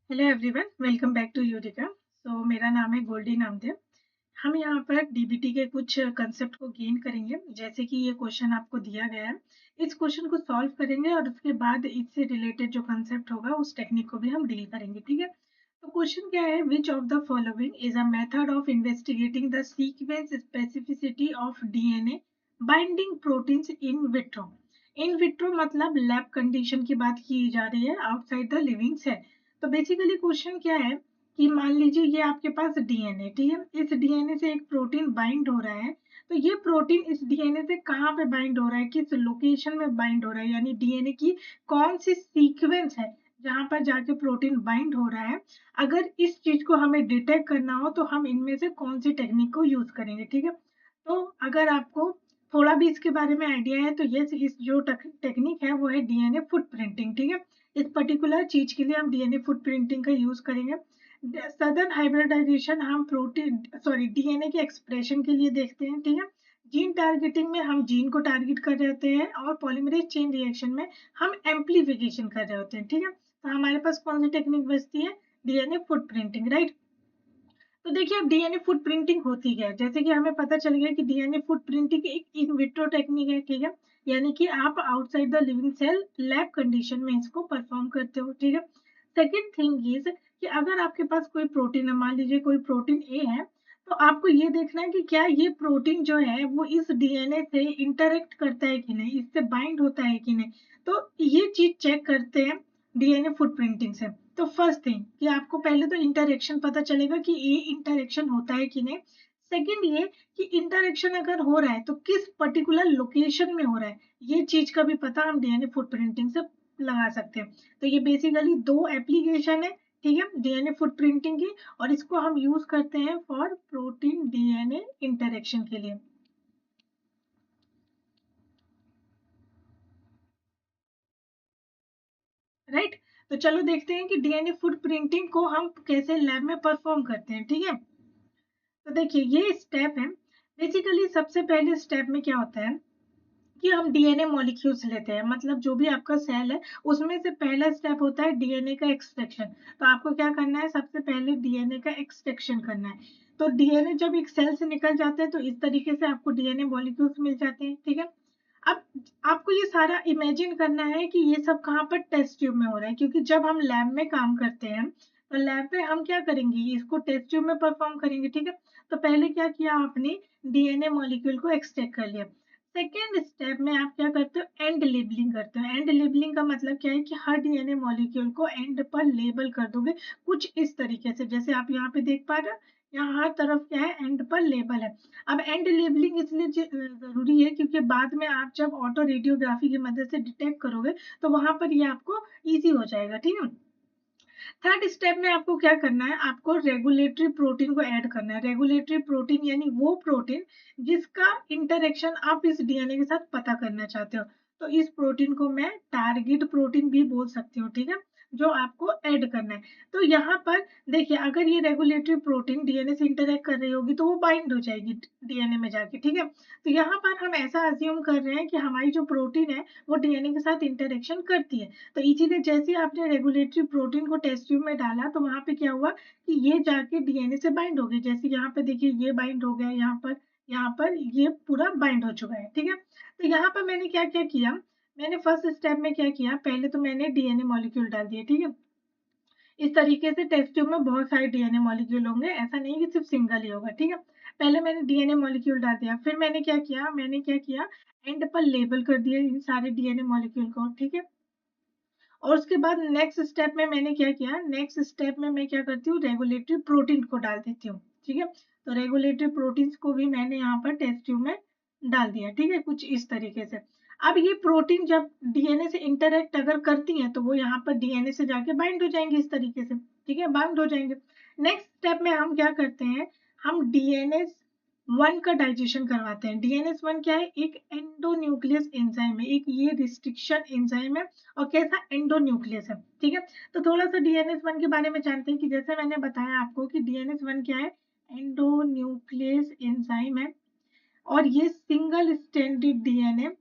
Hello everyone, welcome back to Eureka. मेरा नाम है गोल्डी नामदेव। हम यहाँ पर डीबीटी के कुछ कंसेप्ट को गेन करेंगे। जैसे कि ये क्वेश्चन आपको दिया गया है, इस क्वेश्चन को सॉल्व करेंगे और उसके बाद इससे रिलेटेड जो कंसेप्ट होगा उस टेक्निक को भी हम डील करेंगे। ठीक है, तो क्वेश्चन क्या है, which of the following is a method of investigating the sequence specificity of DNA binding proteins in vitro. In vitro मतलब लैब कंडीशन की बात की जा रही है, आउटसाइड द लिविंग सेल। तो बेसिकली क्वेश्चन क्या है कि मान लीजिए ये आपके पास डीएनए, ठीक है, इस डीएनए से एक प्रोटीन बाइंड हो रहा है। तो ये प्रोटीन इस डीएनए से कहाँ पे बाइंड हो रहा है, किस लोकेशन में बाइंड हो रहा है, यानी डीएनए की कौन सी सीक्वेंस है जहां पर जाके प्रोटीन बाइंड हो रहा है। अगर इस चीज को हमें डिटेक्ट करना हो तो हम इनमें से कौन सी टेक्निक को यूज करेंगे। ठीक है, तो अगर आपको थोड़ा भी इसके बारे में आइडिया है तो ये इस जो टेक्निक है वो है डीएनए फुटप्रिंटिंग। ठीक है, इस पर्टिकुलर चीज के लिए हम डीएनए फुटप्रिंटिंग का यूज करेंगे। सदन हाइब्रिडाइजेशन हम प्रोटीन डीएनए के एक्सप्रेशन के लिए देखते हैं। ठीक है, जीन टारगेटिंग में हम जीन को टारगेट कर रहे होते हैं और पॉलीमरेज चेन रिएक्शन में हम एम्प्लीफिकेशन कर रहे होते हैं। ठीक है, तो हमारे पास कौन सी टेक्निक बचती है, डीएनए फुटप्रिंटिंग, राइट। तो देखिए अब डीएनए फुट प्रिंटिंग होती है, जैसे कि हमें पता चल गया कि डीएनए फुट प्रिंटिंग एक इन विट्रो टेक्निक है। ठीक है, यानी कि आप outside the living cell lab condition में इसको परफॉर्म करते हो। ठीक है, सेकेंड थिंग इज कि अगर आपके पास कोई प्रोटीन है, मान लीजिए कोई प्रोटीन ए है, तो आपको ये देखना है कि क्या ये प्रोटीन जो है वो इस डीएनए से इंटरेक्ट करता है कि नहीं, इससे बाइंड होता है कि नहीं। तो ये चीज चेक करते हैं डीएनए फुटप्रिंटिंग से। तो फर्स्ट थिंग कि आपको पहले तो इंटरेक्शन पता चलेगा कि ये इंटरेक्शन होता है कि नहीं। सेकंड ये कि इंटरेक्शन अगर हो रहा है तो किस पर्टिकुलर लोकेशन में हो रहा है, ये चीज का भी पता हम डीएनए फुटप्रिंटिंग से लगा सकते हैं। तो ये बेसिकली दो एप्लीकेशन है, ठीक है, डीएनए फुटप्रिंटिंग की, और इसको हम यूज करते हैं फॉर प्रोटीन डीएनए इंटरेक्शन के लिए, राइट। तो चलो देखते हैं कि डीएनए फुटप्रिंटिंग को हम कैसे लैब में परफॉर्म करते हैं। ठीक है, तो देखिए ये स्टेप है। बेसिकली सबसे पहले स्टेप में क्या होता है कि हम डीएनए मॉलिक्यूल्स लेते हैं, मतलब जो भी आपका सेल है उसमें से पहला स्टेप होता है डीएनए का एक्सट्रैक्शन। तो आपको क्या करना है, सबसे पहले डीएनए का एक्सट्रैक्शन करना है। तो डीएनए जब एक सेल से निकल जाता है तो इस तरीके से आपको डीएनए मॉलिक्यूल्स मिल जाते हैं। ठीक है, अब आपको ये सारा इमेजिन करना है कि ये सब कहाँ पर टेस्ट ट्यूब में हो रहा है, क्योंकि जब हम लैब में काम करते हैं तो लैब में हम क्या करेंगे, इसको टेस्ट ट्यूब में परफॉर्म करेंगे। ठीक है, तो पहले क्या किया आपने, डीएनए मॉलिक्यूल को एक्सट्रैक्ट कर लिया। सेकेंड स्टेप में आप क्या करते हो, एंड लेबलिंग करते हो। एंड लेबलिंग का मतलब क्या है कि हर डीएनए मॉलिक्यूल को एंड पर लेबल कर दोगे कुछ इस तरीके से, जैसे आप यहाँ पे देख पा रहे हो, यहाँ हर तरफ क्या है, एंड पर लेबल है। अब एंड लेबलिंग इसलिए जरूरी है क्योंकि बाद में आप जब ऑटो रेडियोग्राफी की मदद से डिटेक्ट करोगे तो वहां पर ये आपको इजी हो जाएगा। ठीक है, थर्ड स्टेप में आपको क्या करना है, आपको रेगुलेटरी प्रोटीन को ऐड करना है। रेगुलेटरी प्रोटीन यानी वो प्रोटीन जिसका इंटरेक्शन आप इस डीएनए के साथ पता करना चाहते हो। तो इस प्रोटीन को मैं टारगेट प्रोटीन भी बोल सकती हूँ। ठीक है, जो आपको ऐड करना है। तो यहाँ पर देखिए, अगर ये रेगुलेटरी प्रोटीन डीएनए से इंटरेक्ट कर रही होगी तो वो बाइंड हो जाएगी डीएनए में जाके। ठीक है, तो यहाँ पर हम ऐसा अज्यूम कर रहे हैं कि हमारी जो प्रोटीन है वो डीएनए के साथ इंटरेक्शन करती है। तो इसीलिए जैसे ही आपने रेगुलेटरी प्रोटीन को टेस्ट ट्यूब में डाला तो वहां पे क्या हुआ कि ये जाके डीएनए से बाइंड हो गई। जैसे यहाँ पे देखिए ये बाइंड हो गया, यहाँ पर ये पूरा बाइंड हो चुका है। ठीक है, तो यहाँ पर मैंने क्या क्या किया, मैंने फर्स्ट स्टेप में क्या किया, पहले तो मैंने डीएनए मॉलिक्यूल डाल दिया। ठीक है, इस तरीके से टेस्ट ट्यूब में बहुत सारे डीएनए मॉलिक्यूल होंगे, ऐसा नहीं कि सिर्फ सिंगल ही होगा। ठीक है, पहले मैंने डीएनए मॉलिक्यूल डाल दिया, फिर मैंने क्या किया, एंड पर लेबल कर दिया इन सारे डीएनए मॉलिक्यूल को। ठीक है, और उसके बाद नेक्स्ट स्टेप में मैंने क्या किया, नेक्स्ट स्टेप में मैं क्या करती हूँ, रेगुलेटरी प्रोटीन को डाल देती हूँ। ठीक है, तो रेगुलेटरी प्रोटीन्स को भी मैंने यहाँ पर टेस्ट ट्यूब में डाल दिया। ठीक है, कुछ इस तरीके से। अब ये प्रोटीन जब डीएनए से इंटरेक्ट अगर करती हैं तो वो यहाँ पर डीएनए से जाके बाइंड हो जाएंगे इस तरीके से। ठीक है, बाइंड हो जाएंगे। नेक्स्ट स्टेप में हम क्या करते हैं, हम डीएनए वन का डाइजेशन करवाते हैं। डीएनएस वन क्या है, एक एंडोन्यूक्लियस एंजाइम है, एक ये रिस्ट्रिक्शन एंजाइम है, और कैसा, एंडोन्यूक्लियस है। ठीक है, तो थोड़ा सा डीएनएस वन के बारे में जानते हैं कि जैसे मैंने बताया आपको कि डीएनएस वन क्या है, एंडोन्यूक्लियस एंजाइम है, और ये single stranded DNA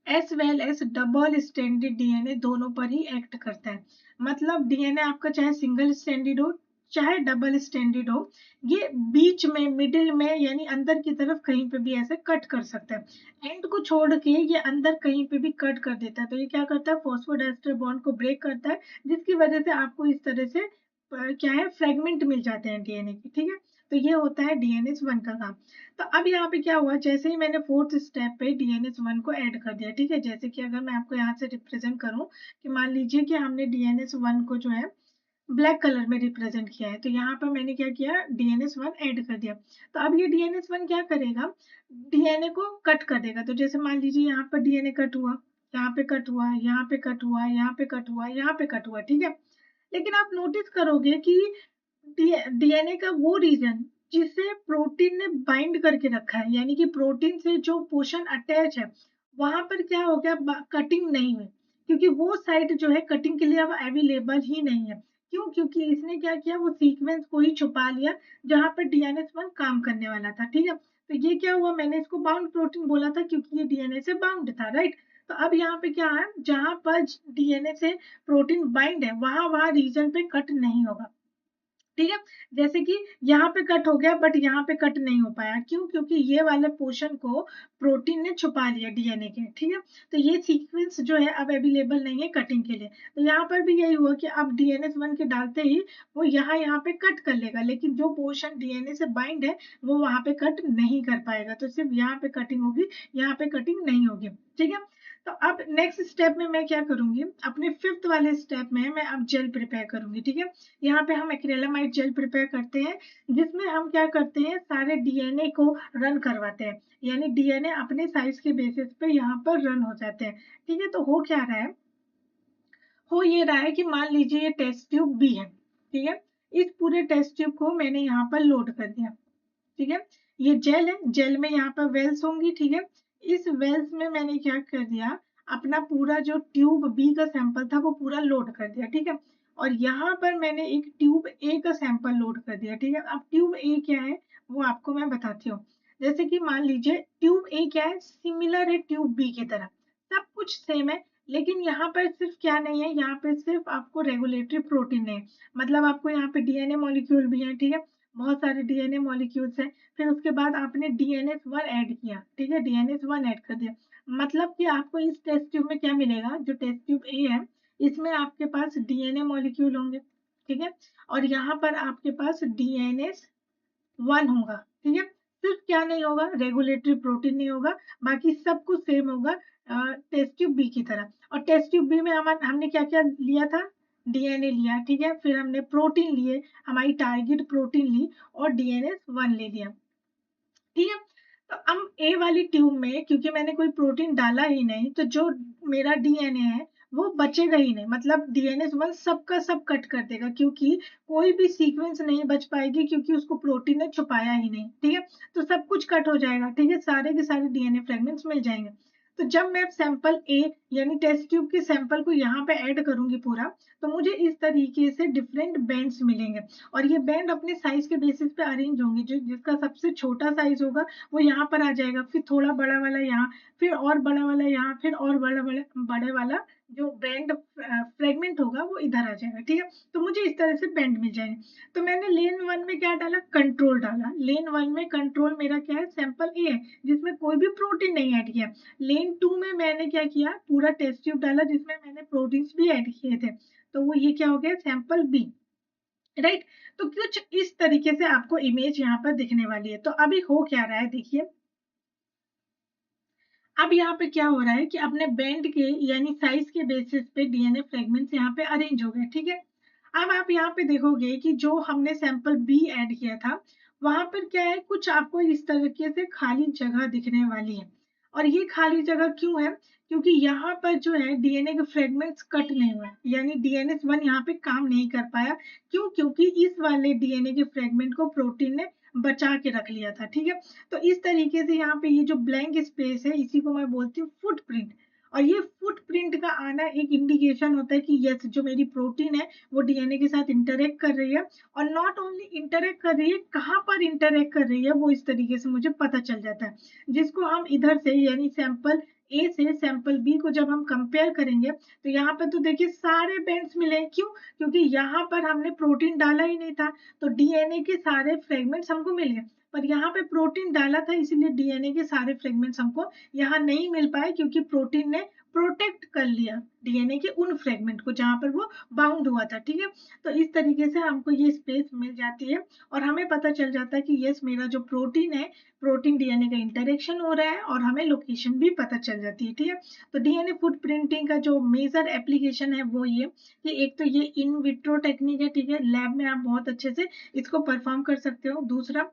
as well as double standard DNA दोनों पर ही एक्ट करता है। मतलब डीएनए आपका चाहे सिंगल स्टैंडर्ड हो चाहे डबल स्टैंडर्ड हो, ये बीच में मिडिल में यानी अंदर की तरफ कहीं पे भी ऐसे कट कर सकता है। एंड को छोड़ के ये अंदर कहीं पे भी कट कर देता है। तो ये क्या करता है, फॉस्फोडाइस्टर बॉन्ड को ब्रेक करता है, जिसकी वजह से आपको इस तरह से क्या है, फ्रेगमेंट मिल जाते हैं डीएनए के। ठीक है, तो ये होता है डीएनएस वन का काम। तो अब यहाँ पे क्या हुआ, जैसे ही मैंने फोर्थ स्टेप पे डीएनएस वन को ऐड कर दिया। ठीक है, जैसे कि अगर मैं आपको यहाँ से रिप्रेजेंट करूँ कि मान लीजिए कि हमने डीएनएस वन को जो है ब्लैक कलर में रिप्रेजेंट किया है, तो यहाँ पर मैंने क्या किया, डीएनएस वन ऐड कर दिया। तो अब ये डीएनएस वन क्या करेगा, डीएनए को कट कर देगा। तो जैसे मान लीजिए यहाँ पर डीएनए कट हुआ, यहाँ पे कट हुआ, यहाँ पे कट हुआ, यहाँ पे कट हुआ, यहाँ पे कट हुआ। ठीक है, लेकिन आप नोटिस करोगे कि डीएनए का वो रीजन जिसे प्रोटीन ने बाइंड करके रखा है, यानी कि प्रोटीन से जो पोर्शन अटैच है, वहां पर क्या हो गया, कटिंग नहीं हुई, क्योंकि वो साइट जो है कटिंग के लिए अब अवेलेबल ही नहीं है। क्यों, क्योंकि इसने क्या किया, वो सीक्वेंस को ही छुपा लिया जहां पर डीएनएस वन काम करने वाला था। ठीक है, तो ये क्या हुआ, मैंने इसको बाउंड प्रोटीन बोला था क्योंकि ये डीएनए से बाउंड था, राइट। तो अब यहाँ पे क्या है, जहां पर डीएनए से प्रोटीन बाइंड है वहां वहां रीजन पे कट नहीं होगा। ठीक है, जैसे कि यहाँ पे कट हो गया बट यहाँ पे कट नहीं हो पाया, क्यों, क्योंकि ये वाले पोर्शन को प्रोटीन ने छुपा लिया डीएनए के। ठीक है, तो ये सीक्वेंस जो है अब अवेलेबल नहीं है कटिंग के लिए। तो यहाँ पर भी यही हुआ कि अब डीएनएस वन के डालते ही वो यहाँ पे कट कर लेगा, लेकिन जो पोर्शन डीएनए से बाइंड है वो वहां पे कट नहीं कर पाएगा। तो सिर्फ यहाँ पे कटिंग होगी, यहाँ पे कटिंग नहीं होगी। ठीक है, तो अब नेक्स्ट स्टेप में मैं क्या करूंगी, अपने फिफ्थ वाले स्टेप में मैं अब जेल प्रिपेयर करूंगी। ठीक है, यहाँ पे हम एक्रेलामाइड जेल प्रिपेयर करते हैं, जिसमें हम क्या करते हैं, सारे डीएनए को रन करवाते हैं, यानी डीएनए अपने साइज के बेसिस पे यहाँ पर रन हो जाते हैं। ठीक है, तो हो क्या रहा है, हो ये रहा है कि मान लीजिए ये टेस्ट ट्यूब बी है। ठीक है, इस पूरे टेस्ट ट्यूब को मैंने यहाँ पर लोड कर दिया। ठीक है, ये जेल है, जेल में यहाँ पर वेल्स होंगी। ठीक है, इस वेल्स में मैंने क्या कर दिया, अपना पूरा जो ट्यूब बी का सैंपल था वो पूरा लोड कर दिया। ठीक है, और यहाँ पर मैंने एक ट्यूब ए का सैंपल लोड कर दिया। ठीक है, अब ट्यूब ए क्या है वो आपको मैं बताती हूँ। जैसे कि मान लीजिए ट्यूब ए क्या है, सिमिलर है ट्यूब बी की तरह, सब कुछ सेम है, लेकिन यहाँ पर सिर्फ क्या नहीं है, यहाँ पे सिर्फ आपको रेगुलेटरी प्रोटीन नहीं है, मतलब आपको यहाँ पे डीएनए मॉलिक्यूल भी है। ठीक है, बहुत सारे डीएनए मॉलिक्यूल्स हैं। फिर उसके बाद आपने डीएनएस वन ऐड किया। ठीक है, डीएनएस वन ऐड कर दिया, मतलब कि आपको इस टेस्ट ट्यूब में क्या मिलेगा, जो टेस्ट ट्यूब ए है इसमें आपके पास डीएनए मॉलिक्यूल होंगे। ठीक है, और यहाँ पर आपके पास डीएनएस वन होगा। ठीक है, सिर्फ क्या नहीं होगा, रेगुलेटरी प्रोटीन नहीं होगा, बाकी सब कुछ सेम होगा टेस्ट ट्यूब बी की तरह। और टेस्ट ट्यूब बी में हमने क्या क्या लिया था, डीएनए लिया। ठीक है, फिर हमने प्रोटीन लिए, हमारी टारगेट प्रोटीन ली और डीएनएस वन ले लिया। ठीक है, तो अब ए वाली ट्यूब में क्योंकि मैंने कोई प्रोटीन डाला ही नहीं, तो जो मेरा डीएनए है वो बचेगा ही नहीं, मतलब डीएनएस वन सबका सब कट कर देगा, क्योंकि कोई भी सीक्वेंस नहीं बच पाएगी, क्योंकि उसको प्रोटीन ने छुपाया ही नहीं। ठीक है, तो सब कुछ कट हो जाएगा। ठीक है, सारे के सारे डीएनए फ्रेगमेंट्स मिल जाएंगे। तो जब मैं सैंपल ए यानी टेस्ट ट्यूब के सैंपल को यहाँ पे ऐड करूंगी पूरा, तो मुझे इस तरीके से डिफरेंट बैंड्स मिलेंगे, और ये बैंड अपने साइज के बेसिस पे अरेंज होंगे। जो जिसका सबसे छोटा साइज होगा वो यहाँ पर आ जाएगा, फिर थोड़ा बड़ा वाला यहाँ, फिर और बड़ा वाला यहाँ, फिर और बड़ा वाला बड़े वाला जो बैंड फ्रेगमेंट होगा वो इधर आ जाएगा। ठीक है, तो मुझे इस तरह से बैंड मिल जाएंगे। तो मैंने लेन वन में क्या डाला, कंट्रोल डाला। लेन वन में कंट्रोल मेरा क्या है, सैंपल ए है, जिसमें कोई भी प्रोटीन नहीं ऐड किया। लेन टू में मैंने क्या किया, पूरा टेस्ट ट्यूब डाला जिसमें मैंने प्रोटीन्स भी ऐड किए थे, तो वो ये क्या हो गया, सैंपल बी, राइट। तो कुछ इस तरीके से आपको इमेज यहाँ पर दिखने वाली है। तो अभी हो क्या रहा है, देखिए अब यहाँ पे क्या हो रहा है कि अपने बैंड के यानी साइज के बेसिस पे डीएनए फ्रेगमेंट्स यहाँ पे अरेंज हो गए। ठीक है, अब आप यहाँ पे देखोगे कि जो हमने सैंपल बी ऐड किया था वहां पर क्या है, कुछ आपको इस तरीके से खाली जगह दिखने वाली है। और ये खाली जगह क्यों है, क्योंकि यहाँ पर जो है डीएनए के फ्रेगमेंट्स कट नहीं हुए, यानी डीएनएस वन यहाँ पे काम नहीं कर पाया। क्यों, क्योंकि इस वाले डीएनए के फ्रेगमेंट को प्रोटीन ने बचा के रख लिया था। ठीक है, तो इस तरीके से यहाँ पे ये जो ब्लैंक स्पेस है इसी को मैं बोलती हूँ फुटप्रिंट। और ये फुटप्रिंट का आना एक इंडिकेशन होता है कि यस, जो मेरी प्रोटीन है वो डीएनए के साथ इंटरेक्ट कर रही है, और नॉट ओनली इंटरेक्ट कर रही है, कहाँ पर इंटरेक्ट कर रही है वो इस तरीके से मुझे पता चल जाता है, जिसको हम इधर से यानी सैंपल ए से सैंपल बी को जब हम कंपेयर करेंगे तो यहाँ पे तो देखिए सारे बेंड्स मिले। क्यों? क्योंकि यहाँ पर हमने प्रोटीन डाला ही नहीं था, तो डीएनए के सारे फ्रेगमेंट्स हमको मिल गए। पर यहाँ पे प्रोटीन डाला था, इसीलिए डीएनए के सारे फ्रेगमेंट्स हमको यहाँ नहीं मिल पाए, क्योंकि प्रोटीन ने प्रोटेक्ट कर लिया डीएनए के उन फ्रेगमेंट को जहाँ पर वो बाउंड हुआ था। ठीक है, तो इस तरीके से हमको ये स्पेस मिल जाती है और हमें पता चल जाता है कि यस, मेरा जो प्रोटीन है, प्रोटीन डीएनए का इंटरेक्शन हो रहा है, और हमें लोकेशन भी पता चल जाती है। ठीक है, तो डीएनए फुट प्रिंटिंग का जो मेजर एप्लीकेशन है वो ये कि एक तो ये इन विट्रो टेक्निक है। ठीक है, लैब में आप बहुत अच्छे से इसको परफॉर्म कर सकते हो। दूसरा,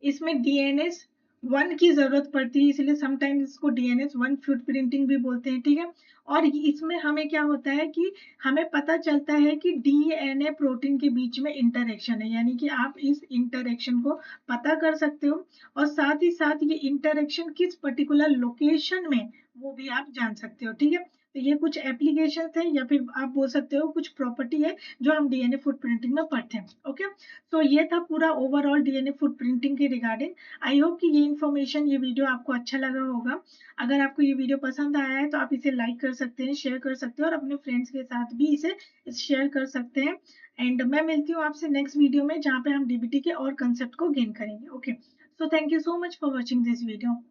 इसमें डीएनएस वन की जरूरत पड़ती है, इसलिए समटाइम्स इसको डीएनएस वन फुट प्रिंटिंग भी बोलते हैं। ठीक है, और इसमें हमें क्या होता है कि हमें पता चलता है कि डीएनए प्रोटीन के बीच में इंटरेक्शन है, यानी कि आप इस इंटरेक्शन को पता कर सकते हो, और साथ ही साथ ये इंटरेक्शन किस पर्टिकुलर लोकेशन में, वो भी आप जान सकते हो। ठीक है, तो ये कुछ एप्लीकेशन है, या फिर आप बोल सकते हो कुछ प्रॉपर्टी है जो हम डीएनए फुट प्रिंटिंग में पढ़ते हैं। ओके, तो ये था पूरा ओवरऑल डीएनए फुट प्रिंटिंग के रिगार्डिंग। आई होप कि ये इन्फॉर्मेशन, ये वीडियो आपको अच्छा लगा होगा। अगर आपको ये वीडियो पसंद आया है तो आप इसे लाइक कर सकते हैं, शेयर कर सकते हैं, और अपने फ्रेंड्स के साथ भी इसे शेयर कर सकते हैं। एंड मैं मिलती हूँ आपसे नेक्स्ट वीडियो में, जहाँ पे हम डीबीटी के और कंसेप्ट को गेन करेंगे। Okay, so thank you so much for watching this video.